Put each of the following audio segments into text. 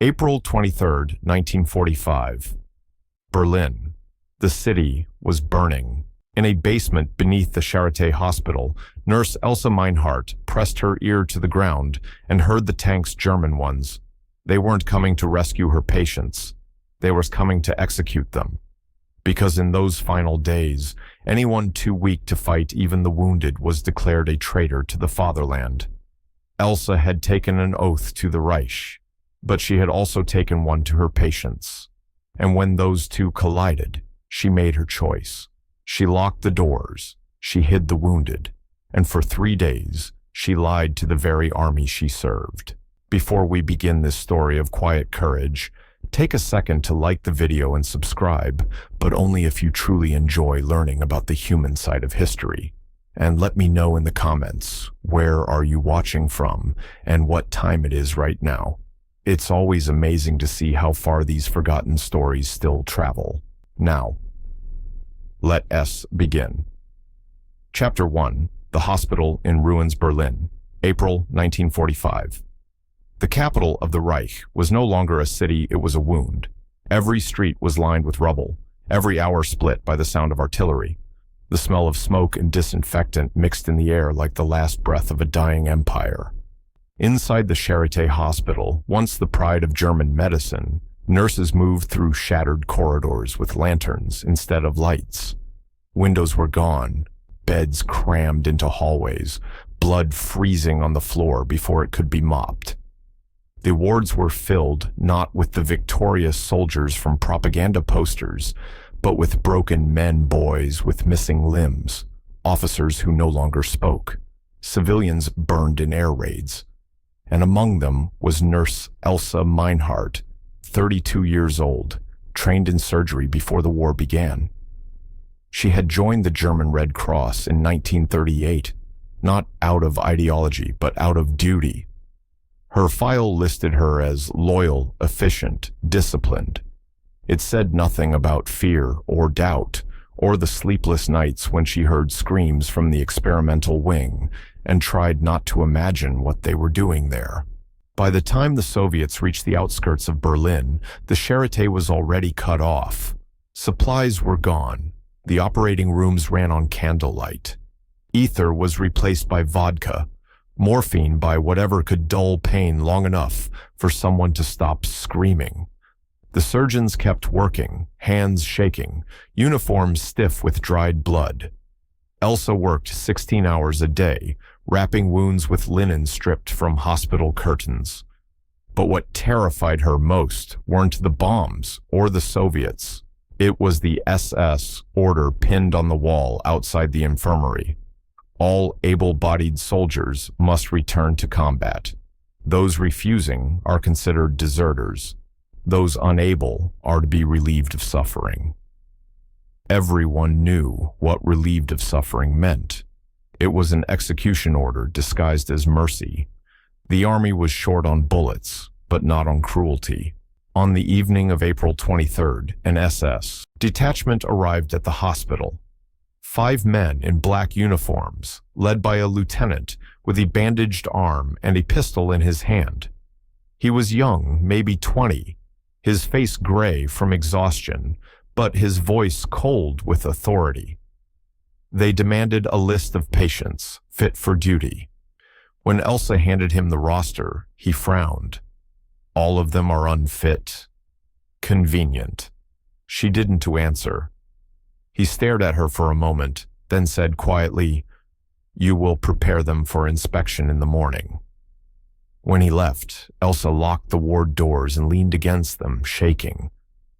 April 23rd, 1945. Berlin. The city was burning. In a basement beneath the Charité Hospital, nurse Elsa Meinhardt pressed her ear to the ground and heard the tank's German ones. They weren't coming to rescue her patients. They were coming to execute them. Because in those final days, anyone too weak to fight even the wounded was declared a traitor to the fatherland. Elsa had taken an oath to the Reich, but she had also taken one to her patients. And when those two collided, she made her choice. She locked the doors, she hid the wounded, and for 3 days, she lied to the very army she served. Before we begin this story of quiet courage, take a second to like the video and subscribe, but only if you truly enjoy learning about the human side of history. And let me know in the comments, where are you watching from and what time it is right now. It's always amazing to see how far these forgotten stories still travel. Now, let us begin. Chapter 1. The Hospital in Ruins, Berlin, April 1945. The capital of the Reich was no longer a city, it was a wound. Every street was lined with rubble, every hour split by the sound of artillery. The smell of smoke and disinfectant mixed in the air like the last breath of a dying empire. Inside the Charité Hospital, once the pride of German medicine, nurses moved through shattered corridors with lanterns instead of lights. Windows were gone, beds crammed into hallways, blood freezing on the floor before it could be mopped. The wards were filled not with the victorious soldiers from propaganda posters, but with broken men, boys with missing limbs, officers who no longer spoke, civilians burned in air raids. And among them was nurse Elsa Meinhardt, 32 years old, trained in surgery before the war began. She had joined the German Red Cross in 1938, not out of ideology, but out of duty. Her file listed her as loyal, efficient, disciplined. It said nothing about fear or doubt, or the sleepless nights when she heard screams from the experimental wing and tried not to imagine what they were doing there. By the time the Soviets reached the outskirts of Berlin, the Charité was already cut off. Supplies were gone. The operating rooms ran on candlelight. Ether was replaced by vodka, morphine by whatever could dull pain long enough for someone to stop screaming. The surgeons kept working, hands shaking, uniforms stiff with dried blood. Elsa worked 16 hours a day, wrapping wounds with linen stripped from hospital curtains. But what terrified her most weren't the bombs or the Soviets. It was the SS order pinned on the wall outside the infirmary. All able-bodied soldiers must return to combat. Those refusing are considered deserters. Those unable are to be relieved of suffering. Everyone knew what relieved of suffering meant. It was an execution order disguised as mercy. The army was short on bullets, but not on cruelty. On the evening of April 23rd, an SS detachment arrived at the hospital. 5 men in black uniforms, led by a lieutenant with a bandaged arm and a pistol in his hand. He was young, maybe 20, his face gray from exhaustion, but his voice cold with authority. They demanded a list of patients fit for duty. When Elsa handed him the roster, he frowned. All of them are unfit. Convenient. She didn't answer. He stared at her for a moment, then said quietly, "You will prepare them for inspection in the morning." When he left, Elsa locked the ward doors and leaned against them, shaking.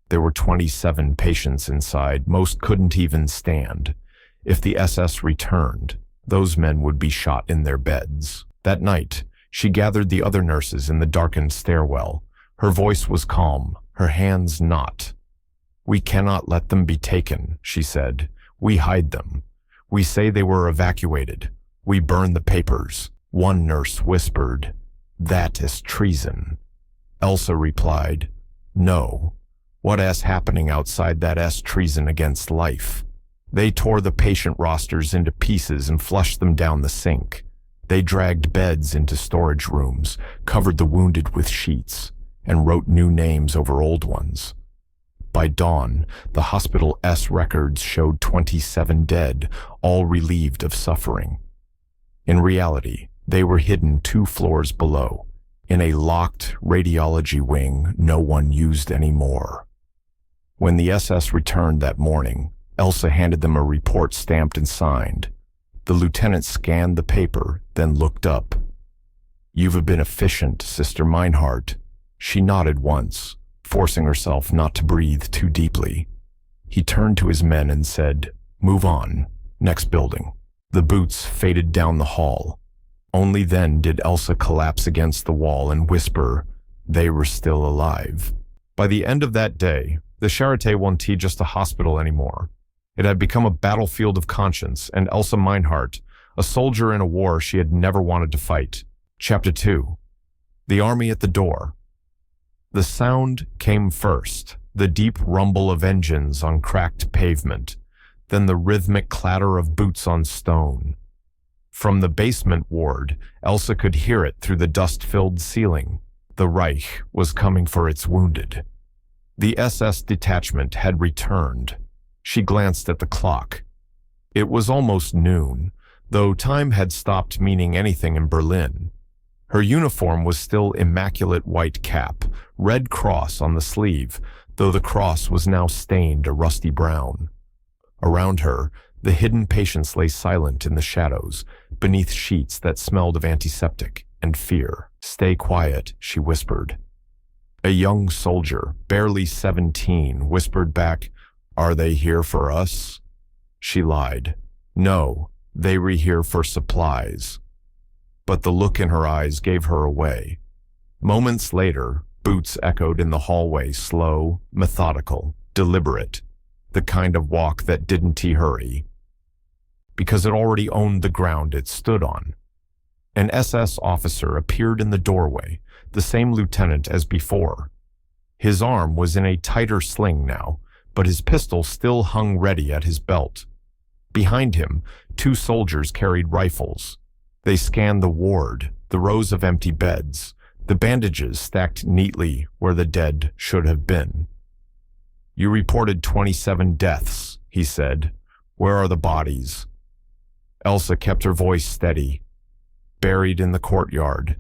There were 27 patients inside. Most couldn't even stand. If the SS returned, those men would be shot in their beds. That night, she gathered the other nurses in the darkened stairwell. Her voice was calm, her hands not. "We cannot let them be taken," she said. "We hide them. We say they were evacuated. We burn the papers." One nurse whispered, "That is treason." Elsa replied, "No. What is happening outside that is treason against life. They tore the patient rosters into pieces and flushed them down the sink. They dragged beds into storage rooms, covered the wounded with sheets. and wrote new names over old ones. By dawn, the hospital S records showed 27 dead, all relieved of suffering. In reality, they were hidden 2 floors below, in a locked radiology wing no one used anymore. When the SS returned that morning, Elsa handed them a report stamped and signed. The lieutenant scanned the paper, then looked up. "You've been efficient, Sister Meinhardt." She nodded once, forcing herself not to breathe too deeply. He turned to his men and said, "Move on. Next building." The boots faded down the hall. Only then did Elsa collapse against the wall and whisper, they were still alive. By the end of that day, the Charité wasn't just a hospital anymore. It had become a battlefield of conscience, and Elsa Meinhardt, a soldier in a war she had never wanted to fight. Chapter 2. The Army at the Door. The sound came first, the deep rumble of engines on cracked pavement, then the rhythmic clatter of boots on stone. From the basement ward, Elsa could hear it through the dust-filled ceiling. The Reich was coming for its wounded. The SS detachment had returned. She glanced at the clock. It was almost noon, though time had stopped meaning anything in Berlin. Her uniform was still immaculate white cap, red cross on the sleeve, though the cross was now stained a rusty brown. Around her, the hidden patients lay silent in the shadows, beneath sheets that smelled of antiseptic and fear. "Stay quiet," she whispered. A young soldier, barely 17, whispered back, "Are they here for us?" She lied. "No, they were here for supplies." But the look in her eyes gave her away. Moments later, boots echoed in the hallway, slow, methodical, deliberate, the kind of walk that didn't hurry, because it already owned the ground it stood on. An SS officer appeared in the doorway, the same lieutenant as before. His arm was in a tighter sling now, but his pistol still hung ready at his belt. Behind him, 2 soldiers carried rifles. They scanned the ward, the rows of empty beds, the bandages stacked neatly where the dead should have been. "You reported 27 deaths," he said. "Where are the bodies?" Elsa kept her voice steady. "Buried in the courtyard.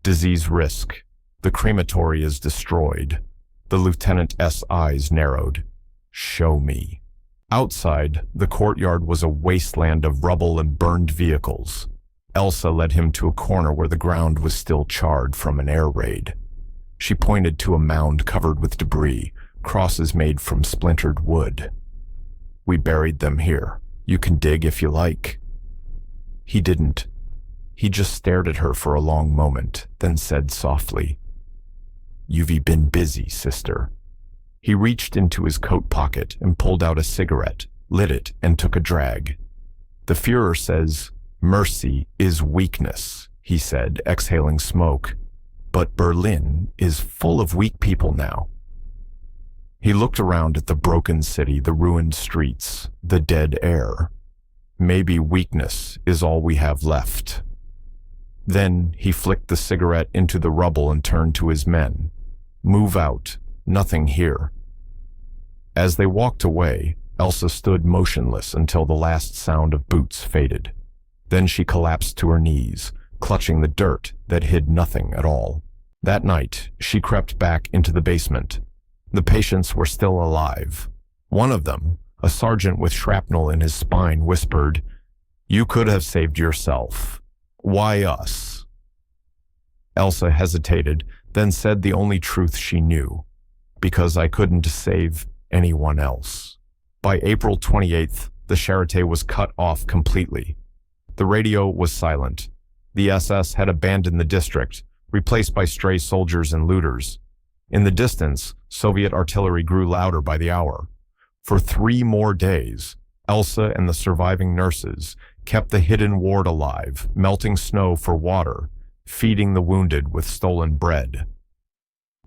Disease risk. The crematory is destroyed." The lieutenant's eyes narrowed. "Show me." Outside, the courtyard was a wasteland of rubble and burned vehicles. Elsa led him to a corner where the ground was still charred from an air raid. She pointed to a mound covered with debris, crosses made from splintered wood. "We buried them here. You can dig if you like." He didn't. He just stared at her for a long moment, then said softly, "You've been busy, sister." He reached into his coat pocket and pulled out a cigarette, lit it, and took a drag. "The Führer says, mercy is weakness," he said, exhaling smoke. "But Berlin is full of weak people now." He looked around at the broken city, the ruined streets, the dead air. "Maybe weakness is all we have left." Then he flicked the cigarette into the rubble and turned to his men. "Move out. Nothing here." As they walked away, Elsa stood motionless until the last sound of boots faded. Then she collapsed to her knees, clutching the dirt that hid nothing at all. That night, she crept back into the basement. The patients were still alive. One of them, a sergeant with shrapnel in his spine, whispered, "You could have saved yourself. Why us?" Elsa hesitated, then said the only truth she knew, "Because I couldn't save anyone else." By April 28th, the Charité was cut off completely. The radio was silent. The SS had abandoned the district, replaced by stray soldiers and looters. In the distance, Soviet artillery grew louder by the hour. For 3 more days, Elsa and the surviving nurses kept the hidden ward alive, melting snow for water, feeding the wounded with stolen bread.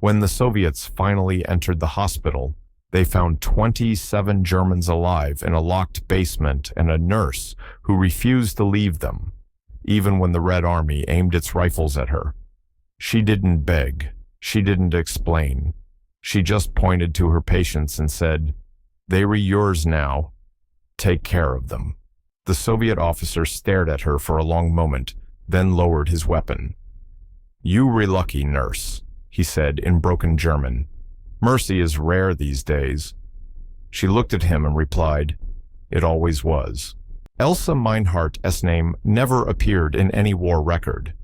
When the Soviets finally entered the hospital, they found 27 Germans alive in a locked basement and a nurse who refused to leave them, even when the Red Army aimed its rifles at her. She didn't beg. She didn't explain. She just pointed to her patients and said, "They were yours now. Take care of them." The Soviet officer stared at her for a long moment, then lowered his weapon. "You were lucky, nurse," he said in broken German. "Mercy is rare these days." She looked at him and replied, "It always was." Elsa Meinhardt's name never appeared in any war record.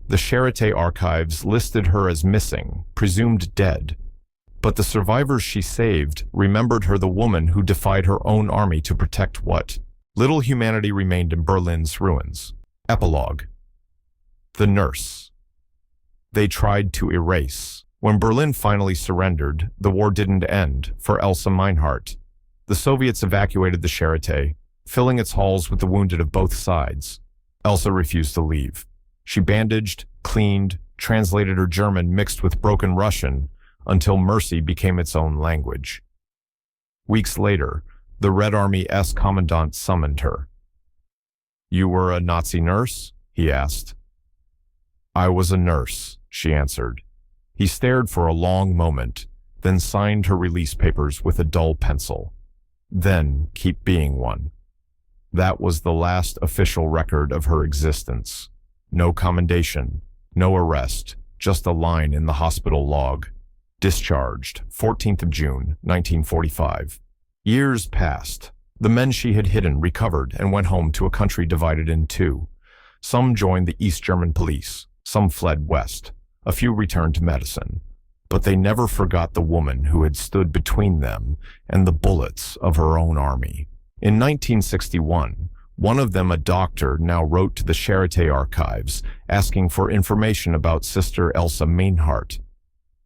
The Charité archives listed her as missing, presumed dead. But the survivors she saved remembered her the woman who defied her own army to protect what little humanity remained in Berlin's ruins. Epilogue. The nurse. They tried to erase. When Berlin finally surrendered, the war didn't end for Elsa Meinhardt. The Soviets evacuated the Charité, filling its halls with the wounded of both sides. Elsa refused to leave. She bandaged, cleaned, translated her German mixed with broken Russian until mercy became its own language. Weeks later, the Red Army's commandant summoned her. "You were a Nazi nurse?" he asked. "I was a nurse," she answered. He stared for a long moment, then signed her release papers with a dull pencil. Then keep being one. That was the last official record of her existence. No commendation, no arrest, just a line in the hospital log. Discharged, 14th of June, 1945. Years passed. The men she had hidden recovered and went home to a country divided in two. Some joined the East German police, some fled west. A few returned to medicine. But they never forgot the woman who had stood between them and the bullets of her own army. In 1961, one of them, a doctor, now wrote to the Charité archives asking for information about Sister Elsa Meinhardt.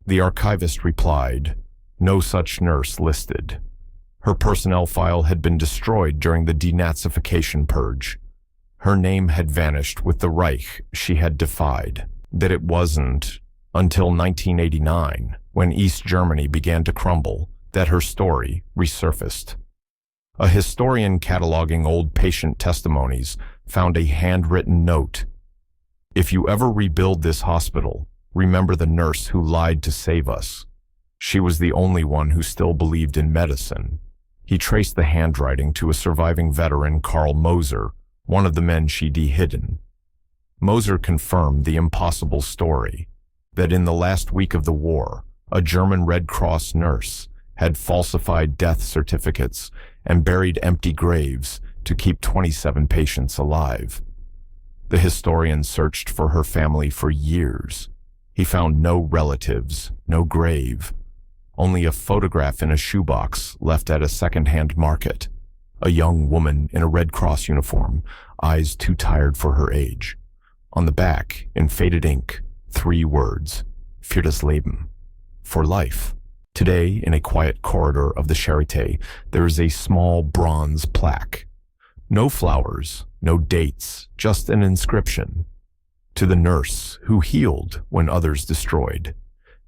The archivist replied, "No such nurse listed." Her personnel file had been destroyed during the denazification purge. Her name had vanished with the Reich she had defied. That it wasn't until 1989, when East Germany began to crumble, that her story resurfaced. A historian cataloging old patient testimonies found a handwritten note. "If you ever rebuild this hospital, remember the nurse who lied to save us. She was the only one who still believed in medicine." He traced the handwriting to a surviving veteran, Karl Moser, one of the men she'd hidden. Moser confirmed the impossible story, that in the last week of the war, a German Red Cross nurse had falsified death certificates and buried empty graves to keep 27 patients alive. The historian searched for her family for years. He found no relatives, no grave, only a photograph in a shoebox left at a second-hand market. A young woman in a Red Cross uniform, eyes too tired for her age. On the back, in faded ink, 3 words, "Für das Leben," for life. Today, in a quiet corridor of the Charité, there is a small bronze plaque. No flowers, no dates, just an inscription. "To the nurse who healed when others destroyed."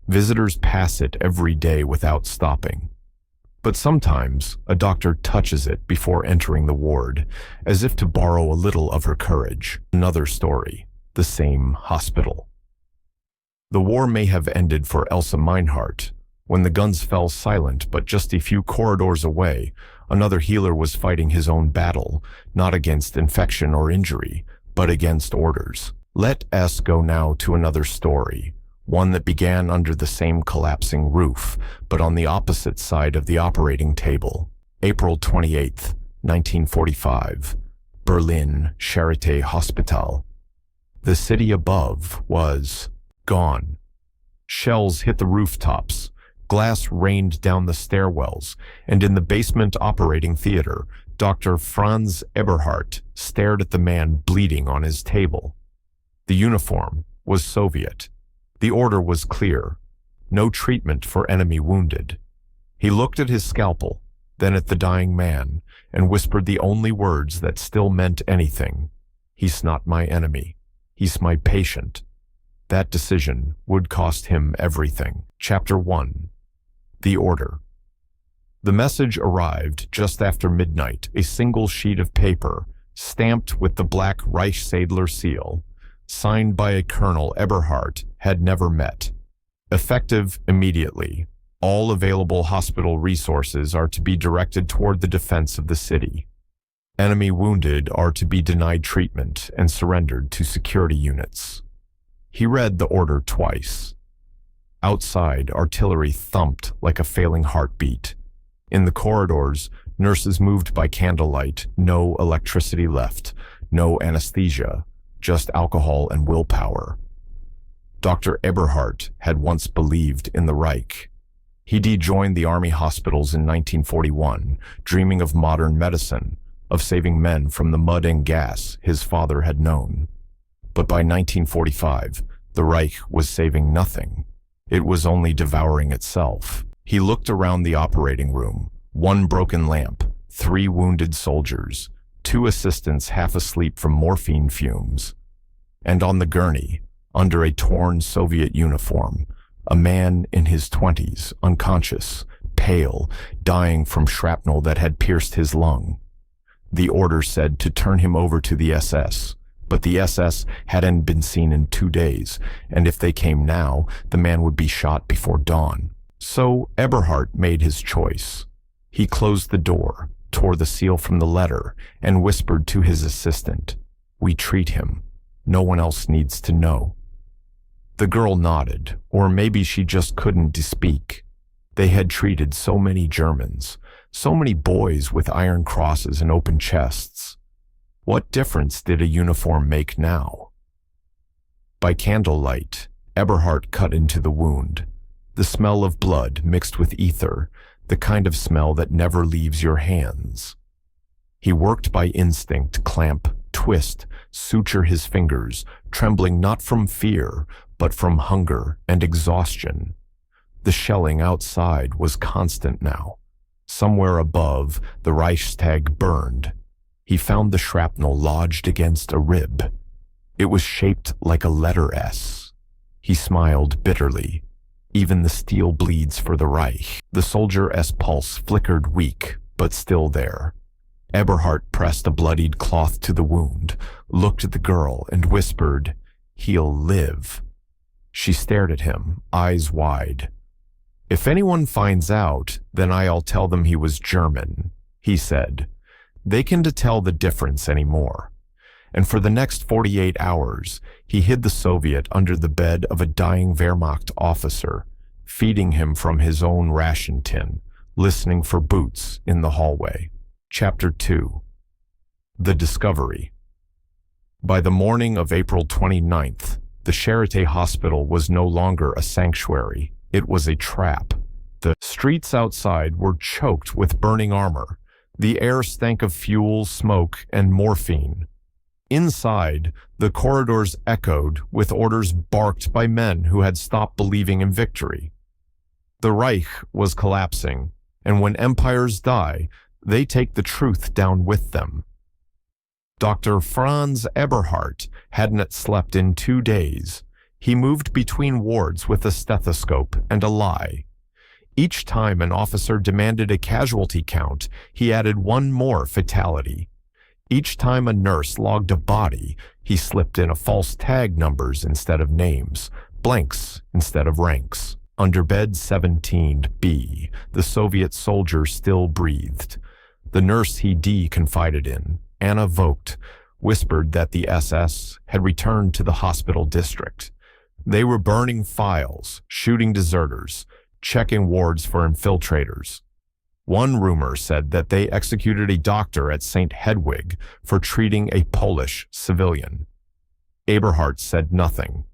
Visitors pass it every day without stopping. But sometimes a doctor touches it before entering the ward, as if to borrow a little of her courage. Another story, the same hospital. The war may have ended for Elsa Meinhardt. When the guns fell silent, but just a few corridors away, another healer was fighting his own battle, not against infection or injury, but against orders. Let us go now to another story, one that began under the same collapsing roof, but on the opposite side of the operating table. April 28th, 1945, Berlin, Charité Hospital. The city above was gone. Shells hit the rooftops, glass rained down the stairwells, and in the basement operating theater, Dr. Franz Eberhardt stared at the man bleeding on his table. The uniform was Soviet. The order was clear: no treatment for enemy wounded. He looked at his scalpel, then at the dying man, and whispered the only words that still meant anything. "He's not my enemy. He's my patient." That decision would cost him everything. Chapter 1. The Order. The message arrived just after midnight, a single sheet of paper, stamped with the black Reichsadler seal, signed by a Colonel Eberhardt had never met. Effective immediately. All available hospital resources are to be directed toward the defense of the city. Enemy wounded are to be denied treatment and surrendered to security units. He read the order twice. Outside, artillery thumped like a failing heartbeat. In the corridors, nurses moved by candlelight, no electricity left, no anesthesia, just alcohol and willpower. Dr. Eberhardt had once believed in the Reich. He joined the army hospitals in 1941, dreaming of modern medicine, of saving men from the mud and gas his father had known. But by 1945, the Reich was saving nothing. It was only devouring itself. He looked around the operating room. One broken lamp, 3 wounded soldiers, 2 assistants half asleep from morphine fumes. And on the gurney, under a torn Soviet uniform, a man in his 20s, unconscious, pale, dying from shrapnel that had pierced his lung. The order said to turn him over to the SS, but the SS hadn't been seen in 2 days, and if they came now, the man would be shot before dawn. So Eberhardt made his choice. He closed the door, tore the seal from the letter, and whispered to his assistant, "We treat him. No one else needs to know." The girl nodded, or maybe she just couldn't speak. They had treated so many Germans, so many boys with iron crosses and open chests. What difference did a uniform make now? By candlelight, Eberhardt cut into the wound. The smell of blood mixed with ether, the kind of smell that never leaves your hands. He worked by instinct, clamp, twist, suture his fingers, trembling not from fear, but from hunger and exhaustion. The shelling outside was constant now. Somewhere above, the Reichstag burned. He found the shrapnel lodged against a rib. It was shaped like a letter S. He smiled bitterly. Even the steel bleeds for the Reich. The soldier's pulse flickered weak, but still there. Eberhardt pressed a bloodied cloth to the wound, looked at the girl, and whispered, "He'll live." She stared at him, eyes wide. "If anyone finds out, then I'll tell them he was German," he said. "They can't tell the difference anymore." And for the next 48 hours, he hid the Soviet under the bed of a dying Wehrmacht officer, feeding him from his own ration tin, listening for boots in the hallway. Chapter 2. The Discovery. By the morning of April 29th, the Charité Hospital was no longer a sanctuary. It was a trap. The streets outside were choked with burning armor. The air stank of fuel, smoke, and morphine. Inside, the corridors echoed with orders barked by men who had stopped believing in victory. The Reich was collapsing, and when empires die, they take the truth down with them. Dr. Franz Eberhardt hadn't slept in 2 days. He moved between wards with a stethoscope and a lie. Each time an officer demanded a casualty count, he added one more fatality. Each time a nurse logged a body, he slipped in a false tag numbers instead of names, blanks instead of ranks. Under bed 17B, the Soviet soldier still breathed. The nurse he confided in, Anna Vogt, whispered that the SS had returned to the hospital district. They were burning files, shooting deserters, checking wards for infiltrators. One rumor said that they executed a doctor at St. Hedwig for treating a Polish civilian. Eberhardt said nothing.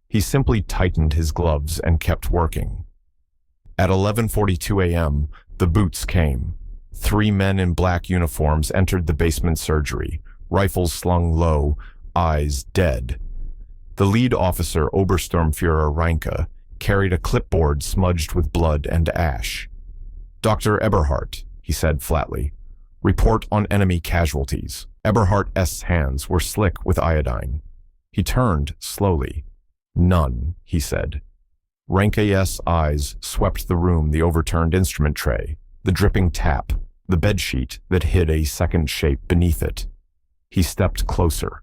He simply tightened his gloves and kept working. At 11:42 a.m., the boots came. 3 men in black uniforms entered the basement surgery, rifles slung low, eyes dead. The lead officer, Obersturmführer Reinke, carried a clipboard smudged with blood and ash. "Dr. Eberhardt," he said flatly, "report on enemy casualties." Eberhardt's hands were slick with iodine. He turned slowly. "None," he said. Reinke's eyes swept the room, the overturned instrument tray, the dripping tap, the bedsheet that hid a second shape beneath it. He stepped closer.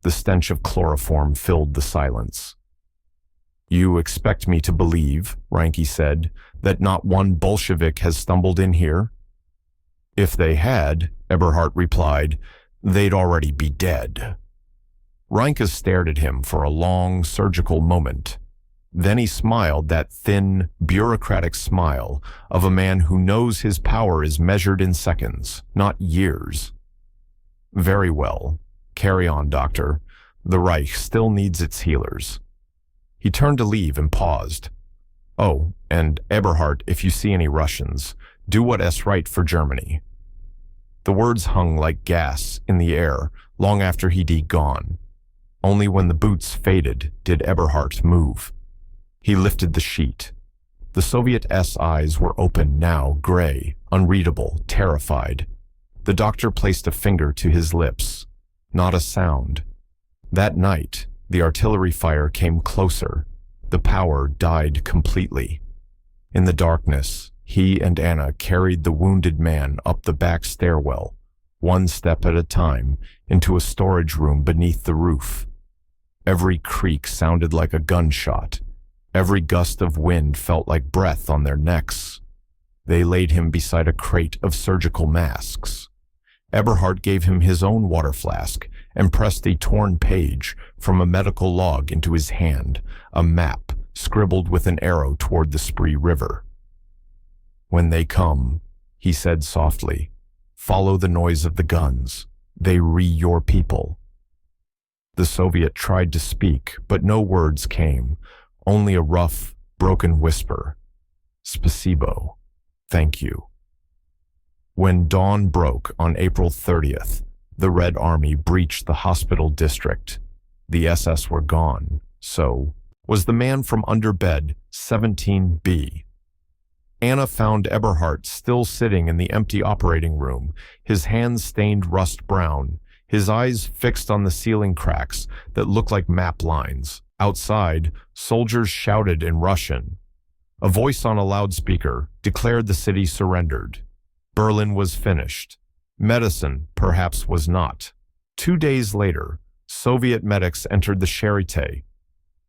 The stench of chloroform filled the silence. You expect me to believe, Reinke said, that not one Bolshevik has stumbled in here? If they had, Eberhardt replied, they'd already be dead. Reinke stared at him for a long, surgical moment. Then he smiled that thin, bureaucratic smile of a man who knows his power is measured in seconds, not years. Very well. Carry on, doctor. The Reich still needs its healers. He turned to leave and paused. Oh, and Eberhardt, if you see any Russians, do what's right for Germany. The words hung like gas in the air long after he'd gone. Only when the boots faded did Eberhardt move. He lifted the sheet. The Soviet eyes were open now, gray, unreadable, terrified. The doctor placed a finger to his lips. Not a sound. That night, the artillery fire came closer. The power died completely. In the darkness, he and Anna carried the wounded man up the back stairwell, one step at a time, into a storage room beneath the roof. Every creak sounded like a gunshot. Every gust of wind felt like breath on their necks. They laid him beside a crate of surgical masks. Eberhardt gave him his own water flask and pressed a torn page from a medical log into his hand, a map scribbled with an arrow toward the Spree River. When they come, he said softly, follow the noise of the guns. They re your people. The Soviet tried to speak, but no words came, only a rough, broken whisper. Spasibo. Thank you. When dawn broke on April 30th, the Red Army breached the hospital district. The SS were gone. So was the man from under bed 17B. Anna found Eberhardt still sitting in the empty operating room, his hands stained rust brown, his eyes fixed on the ceiling cracks that looked like map lines. Outside, soldiers shouted in Russian. A voice on a loudspeaker declared the city surrendered. Berlin was finished. Medicine, perhaps, was not. 2 days later, Soviet medics entered the Charité.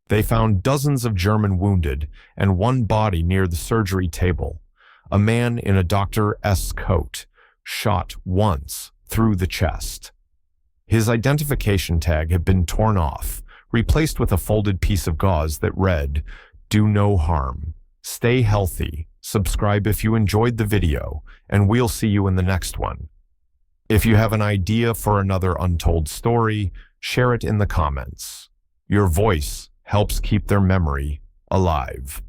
They found dozens of German wounded and one body near the surgery table, a man in a doctor's coat, shot once through the chest. His identification tag had been torn off, replaced with a folded piece of gauze that read, "Do no harm. Stay healthy. Subscribe if you enjoyed the video, and we'll see you in the next one." If you have an idea for another untold story, share it in the comments. Your voice helps keep their memory alive.